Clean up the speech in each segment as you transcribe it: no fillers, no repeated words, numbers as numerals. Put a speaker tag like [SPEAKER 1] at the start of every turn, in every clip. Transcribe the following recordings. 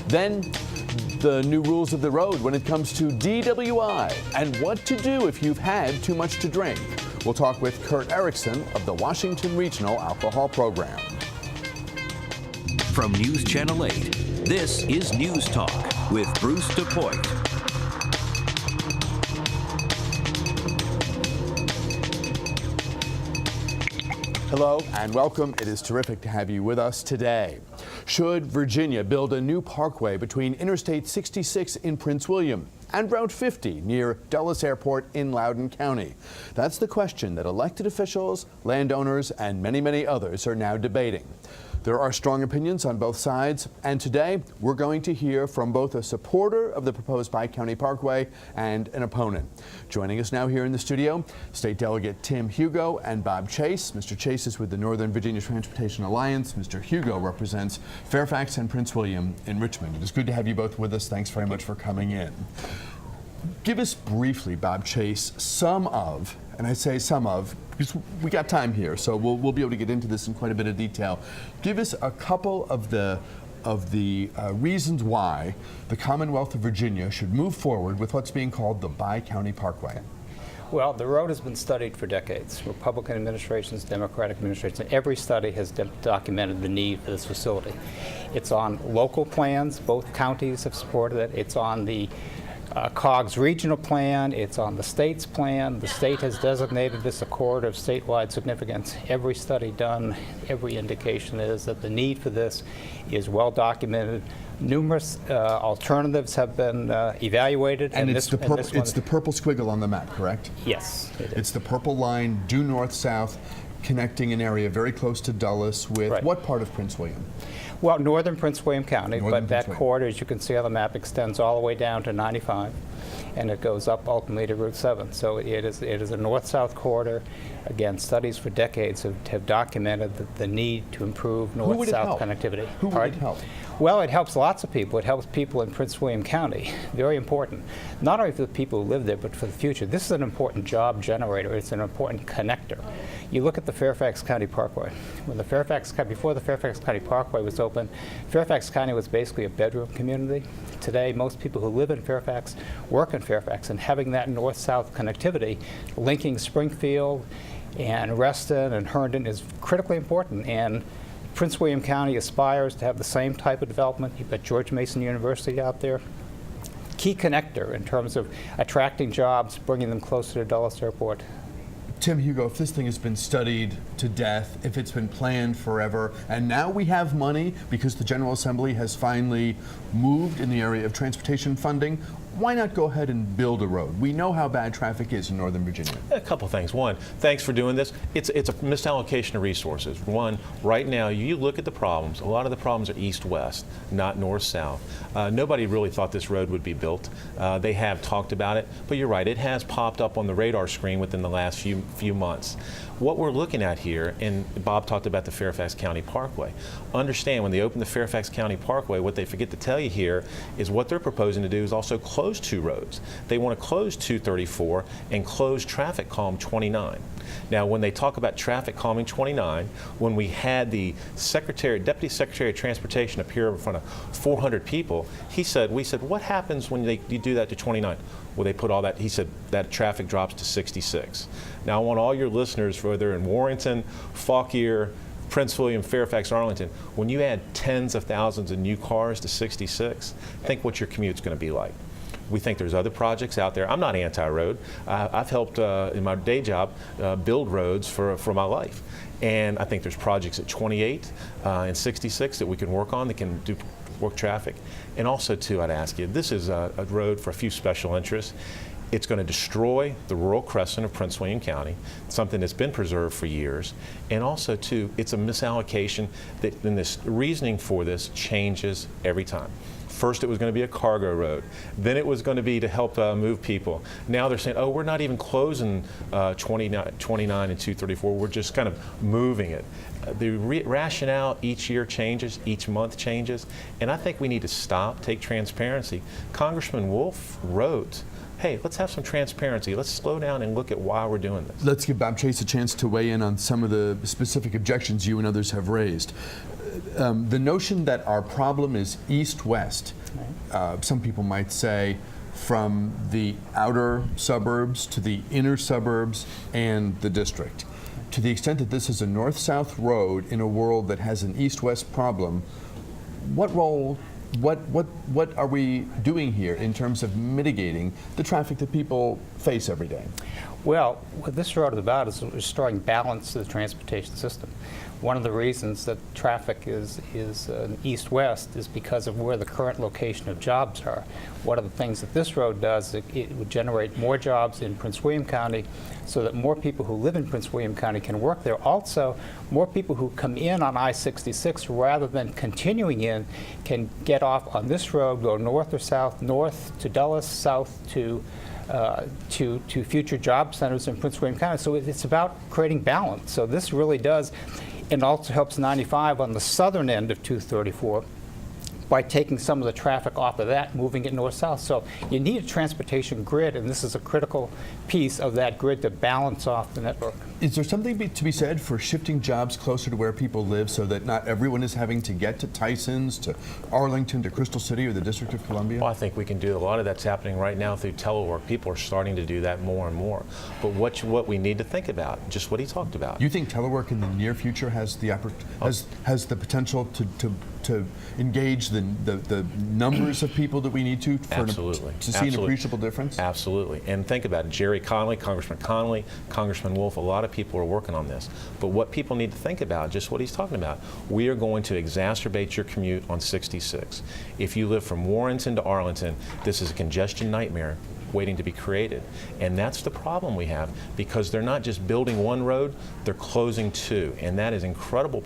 [SPEAKER 1] Then, the new rules of the road when it comes to DWI and what to do if you've had too much to drink. We'll talk with Kurt Erickson of the Washington Regional Alcohol Program.
[SPEAKER 2] From News Channel 8, this is News Talk with Bruce DuPoit.
[SPEAKER 1] Hello and welcome. It is terrific to have you with us today. Should Virginia build a new parkway between Interstate 66 in Prince William and Route 50 near Dulles Airport in Loudoun County? That's the question that elected officials, landowners, and many others are now debating. There are strong opinions on both sides, and today we're going to hear from both a supporter of the proposed Bi-County Parkway and an opponent. Joining us now here in the studio, State Delegate Tim Hugo and Bob Chase. Mr. Chase is with the Northern Virginia Transportation Alliance. Mr. Hugo represents Fairfax and Prince William in Richmond. It is good to have you both with us. Thanks very much for coming in. Give us briefly, Bob Chase, some of, and I say some of, because we got time here, so we'll be able to get into this in quite a bit of detail. Give us a couple of the reasons why the Commonwealth of Virginia should move forward with what's being called the Bi-County Parkway.
[SPEAKER 3] Well, the road has been studied for decades. Republican administrations, Democratic administrations, every study has documented the need for this facility. It's on local plans. Both counties have supported it. It's on the COG's regional plan, it's on the state's plan. The state has designated this a corridor of statewide significance. Every study done, every indication is that the need for this is well documented. Numerous alternatives have been evaluated.
[SPEAKER 1] And it's the purple squiggle on the map, correct?
[SPEAKER 3] Yes, it is.
[SPEAKER 1] It's the purple line due north-south, connecting an area very close to Dulles with
[SPEAKER 3] Right.
[SPEAKER 1] What part of Prince William?
[SPEAKER 3] Well, northern Prince William County,
[SPEAKER 1] Northern
[SPEAKER 3] but that
[SPEAKER 1] Prince William.
[SPEAKER 3] corridor, as you can see on the map, extends all the way down to 95, and it goes up ultimately to Route 7. So it is a north-south corridor. Again, studies for decades have documented the need to improve north-south connectivity.
[SPEAKER 1] Who would it help?
[SPEAKER 3] Well, it helps lots of people. It helps people in Prince William County. Very important. Not only for the people who live there, but for the future. This is an important job generator. It's an important connector. You look at the Fairfax County Parkway. Before the Fairfax County Parkway was open, Fairfax County was basically a bedroom community. Today, most people who live in Fairfax work in Fairfax, and having that north-south connectivity linking Springfield and Reston and Herndon is critically important. And Prince William County aspires to have the same type of development. You've got George Mason University out there. Key connector in terms of attracting jobs, bringing them closer to Dulles Airport.
[SPEAKER 1] Tim Hugo, if this thing has been studied to death, if it's been planned forever, and now we have money because the General Assembly has finally moved in the area of transportation funding, why not go ahead and build a road? We know how bad traffic is in Northern Virginia.
[SPEAKER 4] A couple things. One, thanks for doing this. It's a misallocation of resources. One, right now, you look at the problems. A lot of the problems are east-west, not north-south. Nobody really thought this road would be built. They have talked about it, but you're right, it has popped up on the radar screen within the last few months. What we're looking at here, and Bob talked about the Fairfax County Parkway. Understand, when they open the Fairfax County Parkway, what they forget to tell you here is what they're proposing to do is also close two roads. They want to close 234 and close traffic calm 29. Now, when they talk about traffic calming 29, when we had the Deputy Secretary of Transportation appear in front of 400 people, we said, what happens when you do that to 29? Well, they put all that, he said, that traffic drops to 66. Now, I want all your listeners, whether in Warrenton, Fauquier, Prince William, Fairfax, Arlington, when you add tens of thousands of new cars to 66, think what your commute's going to be like. We think there's other projects out there. I'm not anti-road. I've helped in my day job build roads for my life. And I think there's projects at 28 and 66 that we can work on that can work traffic. And also, too, I'd ask you, this is a road for a few special interests. It's going to destroy the rural crescent of Prince William County, something that's been preserved for years. And also, too, it's a misallocation that, and this reasoning for this changes every time. First, it was going to be a cargo road. Then it was going to be to help move people. Now they're saying, oh, we're not even closing 29 and 234. We're just kind of moving it. The rationale each year changes, each month changes, and I think we need to stop, take transparency. Congressman Wolf wrote, hey, let's have some transparency. Let's slow down and look at why we're doing this.
[SPEAKER 1] Let's give Bob Chase a chance to weigh in on some of the specific objections you and others have raised. The notion that our problem is east-west, some people might say from the outer suburbs to the inner suburbs and the district. To the extent that this is a north-south road in a world that has an east-west problem, what are we doing here in terms of mitigating the traffic that people face every day?
[SPEAKER 3] Well, what this road is about is restoring balance to the transportation system. One of the reasons that traffic is east-west is because of where the current location of jobs are. One of the things that this road does, it would generate more jobs in Prince William County so that more people who live in Prince William County can work there. Also, more people who come in on I-66 rather than continuing in can get off on this road, go north or south, north to Dulles, south to future job centers in Prince William County. So it's about creating balance. So this really does, and also helps 95 on the southern end of 234 by taking some of the traffic off of that, moving it north-south. So you need a transportation grid, and this is a critical piece of that grid to balance off the network.
[SPEAKER 1] Is there something to be said for shifting jobs closer to where people live so that not everyone is having to get to Tysons, to Arlington, to Crystal City, or the District of Columbia?
[SPEAKER 4] Well, I think we can do a lot of that's happening right now through telework. People are starting to do that more and more. But what we need to think about, just what he talked about.
[SPEAKER 1] You think telework in the near future has the has the potential to engage the numbers of people that we need to see an appreciable difference?
[SPEAKER 4] Absolutely. And think about it. Jerry Connolly, Congressman Wolf, a lot of people are working on this. But what people need to think about, just what he's talking about, we are going to exacerbate your commute on 66. If you live from Warrenton to Arlington, this is a congestion nightmare waiting to be created. And that's the problem we have, because they're not just building one road, they're closing two. And that is incredibly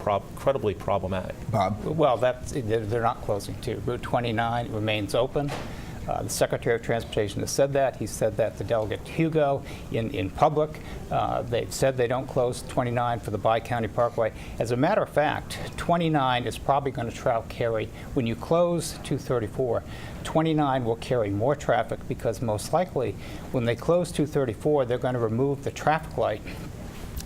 [SPEAKER 4] problematic.
[SPEAKER 1] Bob?
[SPEAKER 3] Well, they're not closing two. Route 29 remains open. The Secretary of Transportation has said that. He said that to Delegate Hugo in public. They've said they don't close 29 for the Bi-County Parkway. As a matter of fact, 29 is probably going to carry, when you close 234, 29 will carry more traffic because most likely when they close 234, they're going to remove the traffic light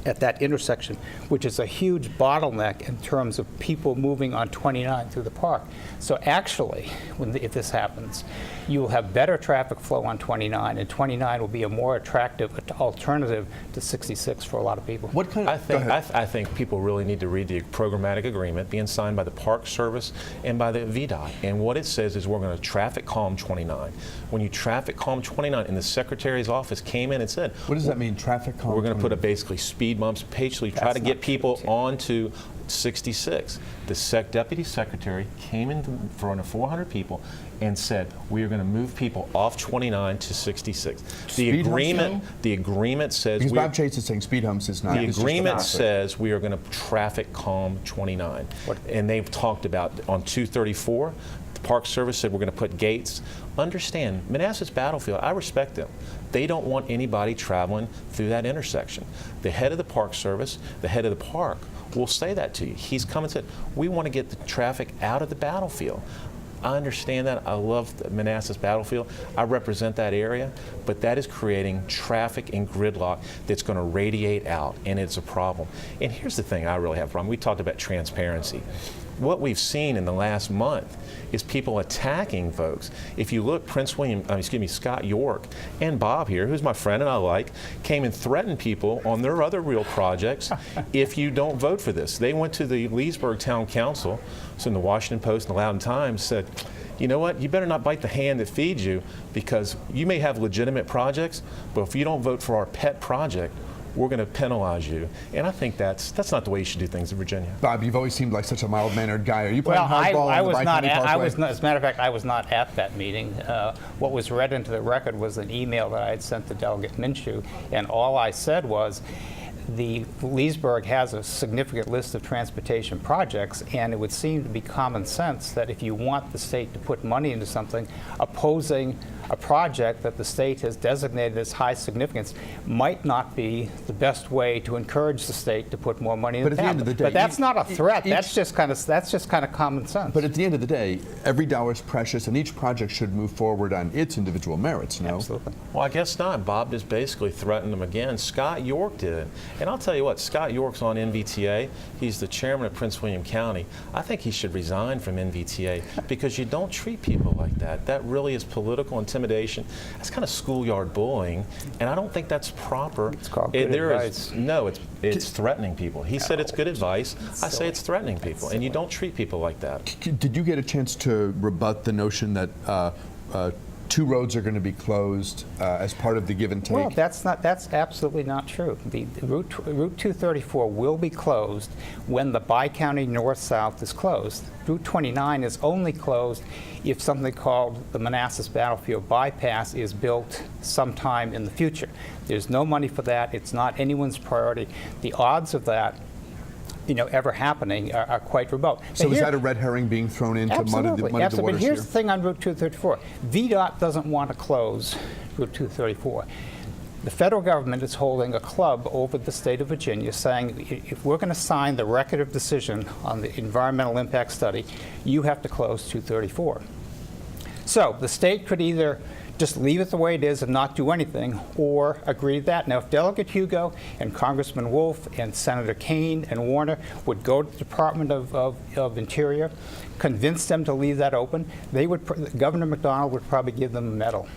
[SPEAKER 3] at that intersection, which is a huge bottleneck in terms of people moving on 29 through the park. So actually, if this happens, you will have better traffic flow on 29, and 29 will be a more attractive alternative to 66 for a lot of people.
[SPEAKER 1] What kind of,
[SPEAKER 4] I think people really need to read the programmatic agreement being signed by the Park Service and by the VDOT. And what it says is we're going to traffic calm 29. When you traffic calm 29, and the Secretary's office came in and said,
[SPEAKER 1] what does that mean, traffic calm?
[SPEAKER 4] We're going to put basically speed bumps, patiently try to get people onto 66. The Deputy Secretary came in front of 400 people and said, we are going to move people off 29 to 66. The agreement says...
[SPEAKER 1] Because Bob Chase is saying speed humps is not...
[SPEAKER 4] The agreement says we are going to traffic calm 29. And they've talked about on 234, the Park Service said we're going to put gates. Understand, Manassas Battlefield, I respect them. They don't want anybody traveling through that intersection. The head of the Park Service, the head of the park, will say that to you. He's come and said, we want to get the traffic out of the battlefield. I understand that. I love the Manassas Battlefield. I represent that area, but that is creating traffic and gridlock that's going to radiate out, and it's a problem. And here's the thing I really have a problem. We talked about transparency. What we've seen in the last month is people attacking folks. If you look, Scott York and Bob here, who's my friend and I like, came and threatened people on their other real projects if you don't vote for this. They went to the Leesburg Town Council, so in the Washington Post and the Loudoun Times said, you know what, you better not bite the hand that feeds you, because you may have legitimate projects, but if you don't vote for our pet project, we're going to penalize you. And I think that's not the way you should do things in Virginia.
[SPEAKER 1] Bob, you've always seemed like such a mild-mannered guy. Are you playing hardball on the Bi-County Parkway?
[SPEAKER 3] As a matter of fact, I was not at that meeting. What was read into the record was an email that I had sent to Delegate Minshew, and all I said was the Leesburg has a significant list of transportation projects, and it would seem to be common sense that if you want the state to put money into something, opposing a project that the state has designated as high significance might not be the best way to encourage the state to put more money into
[SPEAKER 1] But at the end of the day,
[SPEAKER 3] but that's not a threat. That's just kind of common sense.
[SPEAKER 1] But at the end of the day, every dollar is precious, and each project should move forward on its individual merits, no?
[SPEAKER 3] Absolutely.
[SPEAKER 4] Well, I guess not. Bob just basically threatened them again. Scott York did it. And I'll tell you what, Scott York's on NVTA. He's the chairman of Prince William County. I think he should resign from NVTA because you don't treat people like that. That really is political intimidation. That's kind of schoolyard bullying, and I don't think that's proper.
[SPEAKER 3] It's called good advice.
[SPEAKER 4] No, it's threatening people. He said it's good advice. I say it's threatening people, and you don't treat people like that.
[SPEAKER 1] Did you get a chance to rebut the notion that two roads are going to be closed as part of the give and take?
[SPEAKER 3] Well, that's absolutely not true. The Route 234 will be closed when the bi-county north-south is closed. Route 29 is only closed if something called the Manassas Battlefield Bypass is built sometime in the future. There's no money for that. It's not anyone's priority. The odds of that ever happening are quite remote.
[SPEAKER 1] So is that a red herring being thrown in to muddy the waters
[SPEAKER 3] But here's
[SPEAKER 1] here?
[SPEAKER 3] the thing on Route 234. VDOT doesn't want to close Route 234. The federal government is holding a club over the state of Virginia saying if we're going to sign the record of decision on the environmental impact study, you have to close 234. So the state could either just leave it the way it is and not do anything, or agree to that. Now, if Delegate Hugo and Congressman Wolf and Senator Kane and Warner would go to the Department of Interior, convince them to leave that open, Governor McDonald would probably give them a medal.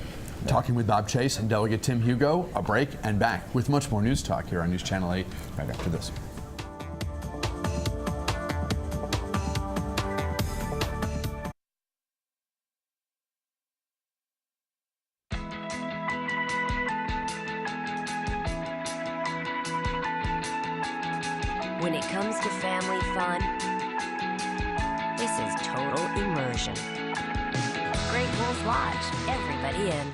[SPEAKER 1] Talking with Bob Chase and Delegate Tim Hugo, a break and back with much more News Talk here on News Channel 8 right after this.
[SPEAKER 5] When it comes to family fun, this is total immersion. Great Wolf Lodge, everybody in.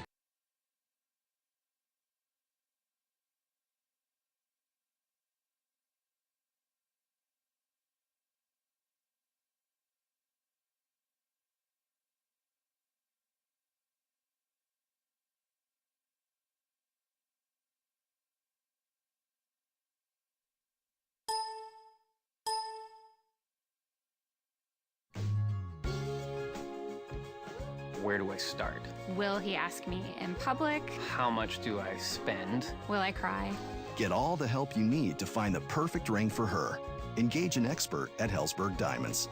[SPEAKER 6] Where do I start?
[SPEAKER 7] Will he ask me in public?
[SPEAKER 6] How much do I spend?
[SPEAKER 7] Will I cry?
[SPEAKER 8] Get all the help you need to find the perfect ring for her. Engage an expert at Helzberg Diamonds.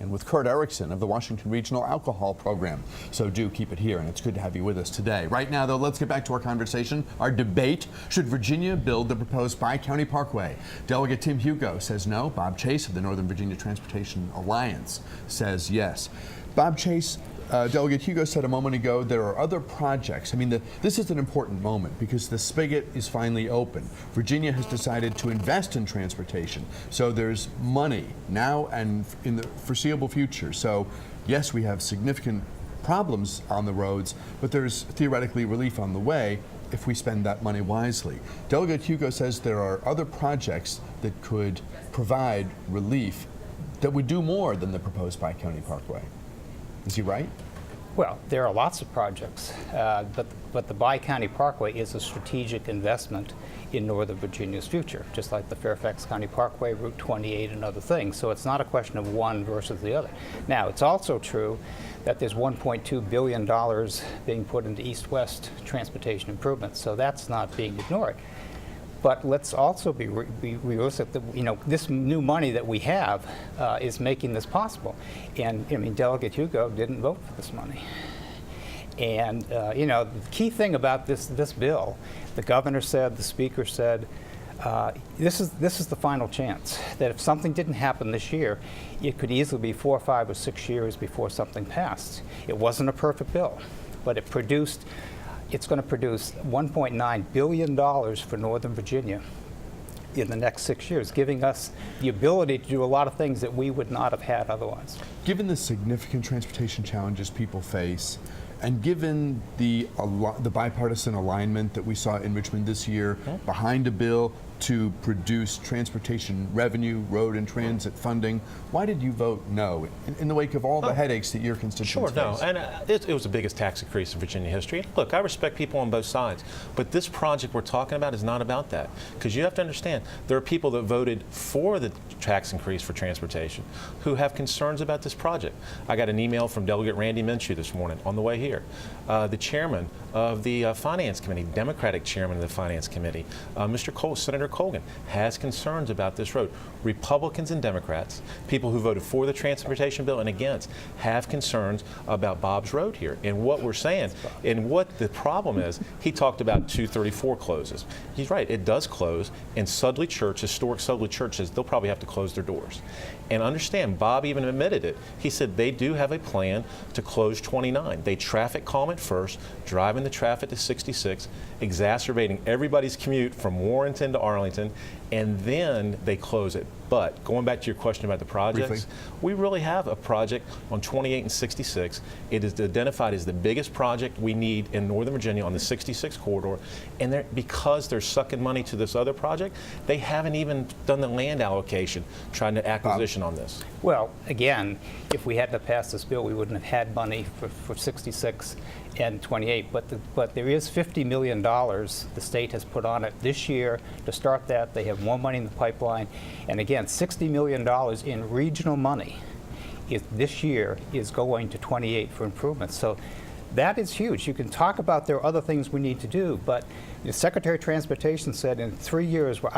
[SPEAKER 1] And with Kurt Erickson of the Washington Regional Alcohol Program. So do keep it here, and it's good to have you with us today. Right now, though, let's get back to our conversation, our debate. Should Virginia build the proposed bi-county parkway? Delegate Tim Hugo says no. Bob Chase of the Northern Virginia Transportation Alliance says yes. Bob Chase, Delegate Hugo said a moment ago there are other projects. I mean, this is an important moment because the spigot is finally open. Virginia has decided to invest in transportation. So there's money now and in the foreseeable future. So yes, we have significant problems on the roads, but there's theoretically relief on the way if we spend that money wisely. Delegate Hugo says there are other projects that could provide relief that would do more than the proposed bi-county parkway. Is he right?
[SPEAKER 3] Well, there are lots of projects, but the Bi-County Parkway is a strategic investment in Northern Virginia's future, just like the Fairfax County Parkway, Route 28, and other things. So it's not a question of one versus the other. Now, it's also true that there's $1.2 billion being put into east-west transportation improvements, so that's not being ignored. But let's also be realistic that, this new money that we have is making this possible. And, I mean, Delegate Hugo didn't vote for this money. And, the key thing about this bill, the governor said, the speaker said, this is the final chance. That if something didn't happen this year, it could easily be 4, 5, or 6 years before something passed. It wasn't a perfect bill, but it's going to produce $1.9 billion for Northern Virginia in the next 6 years, giving us the ability to do a lot of things that we would not have had otherwise.
[SPEAKER 1] Given the significant transportation challenges people face, and given the bipartisan alignment that we saw in Richmond this year behind a bill to produce transportation revenue, road and transit funding, why did you vote no in the wake of all the headaches that your constituents face?
[SPEAKER 4] And it was the biggest tax increase in Virginia history. Look, I respect people on both sides, but this project we're talking about is not about that. Because you have to understand, there are people that voted for the tax increase for transportation who have concerns about this project. I got an email from Delegate Randy Minshew this morning on the way here. The chairman of the Finance Committee, Democratic chairman of the Finance Committee, Senator Colgan, has concerns about this road. Republicans and Democrats, people who voted for the transportation bill and against, have concerns about Bob's Road here. And what we're saying, and what the problem is, he talked about 234 closes. He's right, it does close, and Sudley Church, historic Sudley churches, they'll probably have to close their doors. And understand, Bob even admitted it. He said they do have a plan to close 29. They traffic calm it first, driving the traffic to 66, exacerbating everybody's commute from Warrenton to Arlington, and then they close it. But going back to your question about the projects,
[SPEAKER 1] briefly,
[SPEAKER 4] we really have a project on 28 and 66. It is identified as the biggest project we need in Northern Virginia on the 66 corridor. And because they're sucking money to this other project, they haven't even done the land allocation, trying to acquisition on this.
[SPEAKER 3] Well, again, if we hadn't have passed this bill, we wouldn't have had money for 66 and 28. But there is $50 million the state has put on it this year to start that. They have more money in the pipeline. And again, $60 million in regional money this year is going to 28 for improvements. So that is huge. You can talk about there are other things we need to do, but the Secretary of Transportation said in 3 years we're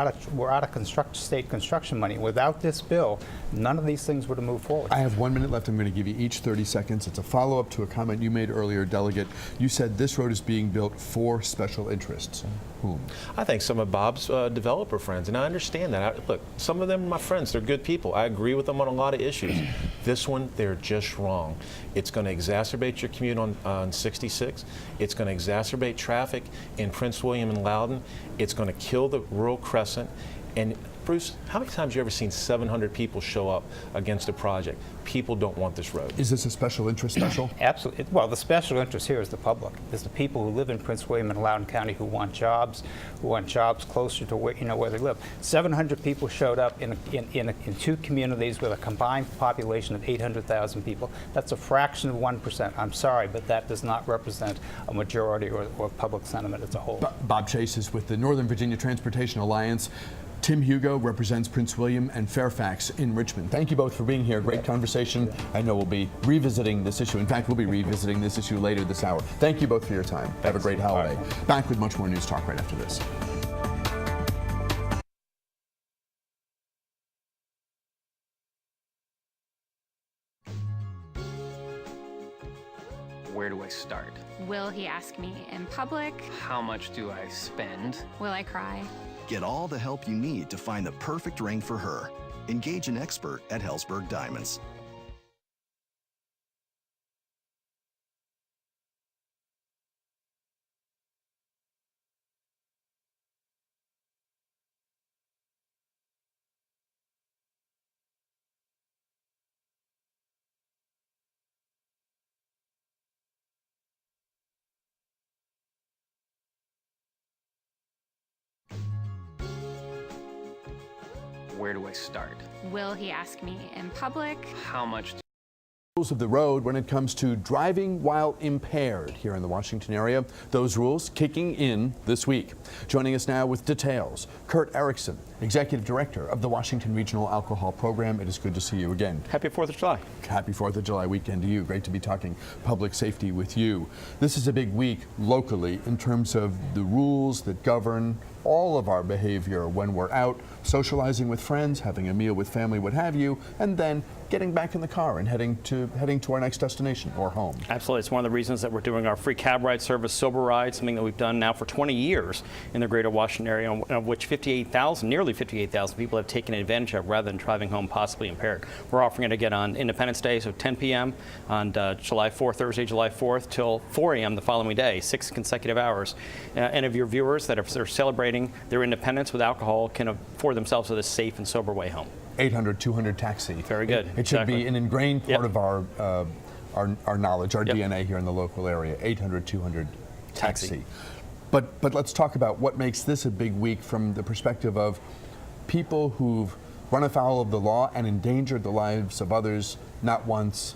[SPEAKER 3] out of state construction money. Without this bill, none of these things would have moved forward.
[SPEAKER 1] I have 1 minute left. I'm going to give you each 30 seconds. It's a follow-up to a comment you made earlier, Delegate. You said this road is being built for special interests. Whom?
[SPEAKER 4] I think some of Bob's developer friends, and I understand that. Look, some of them are my friends. They're good people. I agree with them on a lot of issues. This one, they're just wrong. It's going to exacerbate your commute on 66. It's going to exacerbate traffic in Prince William and Loudoun. It's going to kill the rural crescent. And Bruce, how many times have you ever seen 700 people show up against a project? People don't want this road.
[SPEAKER 1] Is this a special interest special?
[SPEAKER 3] Absolutely. Well, the special interest here is the public. It's the people who live in Prince William and Loudoun County who want jobs closer to where they live. 700 people showed up in two communities with a combined population of 800,000 people. That's a fraction of 1%. I'm sorry, but that does not represent a majority or public sentiment as a whole.
[SPEAKER 1] Bob Chase is with the Northern Virginia Transportation Alliance. Tim Hugo represents Prince William and Fairfax in Richmond. Thank you both for being here. Great conversation. I know we'll be revisiting this issue. In fact, we'll be revisiting this issue later this hour. Thank you both for your time. Have a great holiday. Back with much more News Talk right after this.
[SPEAKER 6] Where do I start?
[SPEAKER 7] Will he ask me in public?
[SPEAKER 6] How much do I spend?
[SPEAKER 7] Will I cry?
[SPEAKER 8] Get all the help you need to find the perfect ring for her. Engage an expert at Helzberg Diamonds.
[SPEAKER 6] Where do I start?
[SPEAKER 7] Will he ask me in public?
[SPEAKER 6] How much
[SPEAKER 1] Rules of the road when it comes to driving while impaired here in the Washington area. Those rules kicking in this week. Joining us now with details, Kurt Erickson, Executive Director of the Washington Regional Alcohol Program. It is good to see you again.
[SPEAKER 9] Happy 4th of July.
[SPEAKER 1] Happy 4th of July weekend to you. Great to be talking public safety with you. This is a big week locally in terms of the rules that govern all of our behavior when we're out socializing with friends, having a meal with family, what have you, and then getting back in the car and heading to our next destination or home.
[SPEAKER 9] Absolutely. It's one of the reasons that we're doing our free cab ride service, Sober Ride, something that we've done now for 20 years in the greater Washington area, of which nearly 58,000 people have taken advantage of rather than driving home possibly impaired. We're offering it again on Independence Day, so 10 p.m. on Thursday, July 4th, till 4 a.m. the following day, 6 consecutive hours. And of your viewers that are celebrating celebrating their independence with alcohol can afford themselves with a safe and sober way home.
[SPEAKER 1] 800-200-TAXI.
[SPEAKER 9] Very good.
[SPEAKER 1] It should be an ingrained part
[SPEAKER 9] Yep.
[SPEAKER 1] of our knowledge, our
[SPEAKER 9] Yep.
[SPEAKER 1] DNA here in the local area. 800-200-TAXI.
[SPEAKER 9] Taxi.
[SPEAKER 1] But let's talk about what makes this a big week from the perspective of people who've run afoul of the law and endangered the lives of others, not once,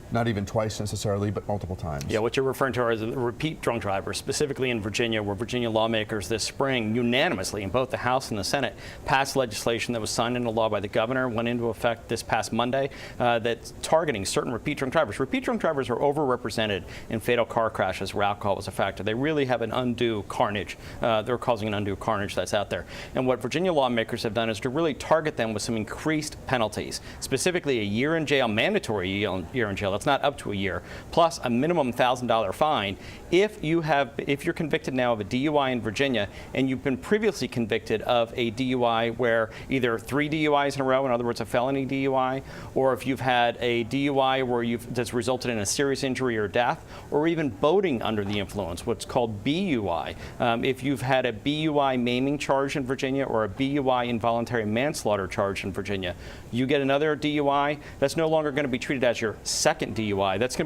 [SPEAKER 1] not even twice necessarily, but multiple times.
[SPEAKER 9] Yeah, what you're referring to are the repeat drunk drivers, specifically in Virginia, where Virginia lawmakers this spring unanimously in both the House and the Senate passed legislation that was signed into law by the governor, went into effect this past Monday, that's targeting certain repeat drunk drivers. Repeat drunk drivers are overrepresented in fatal car crashes where alcohol was a factor. They really have an undue carnage. They're causing an undue carnage that's out there. And what Virginia lawmakers have done is to really target them with some increased penalties, specifically a year in jail, mandatory year in jail. It's not up to a year, plus a minimum $1,000 fine if you're convicted now of a DUI in Virginia and you've been previously convicted of a DUI where either 3 DUIs in a row, in other words, a felony DUI, or if you've had a DUI where that's resulted in a serious injury or death, or even boating under the influence, what's called BUI. If you've had a BUI maiming charge in Virginia or a BUI involuntary manslaughter charge in Virginia, you get another DUI, that's no longer going to be treated as your second DUI. That's going to be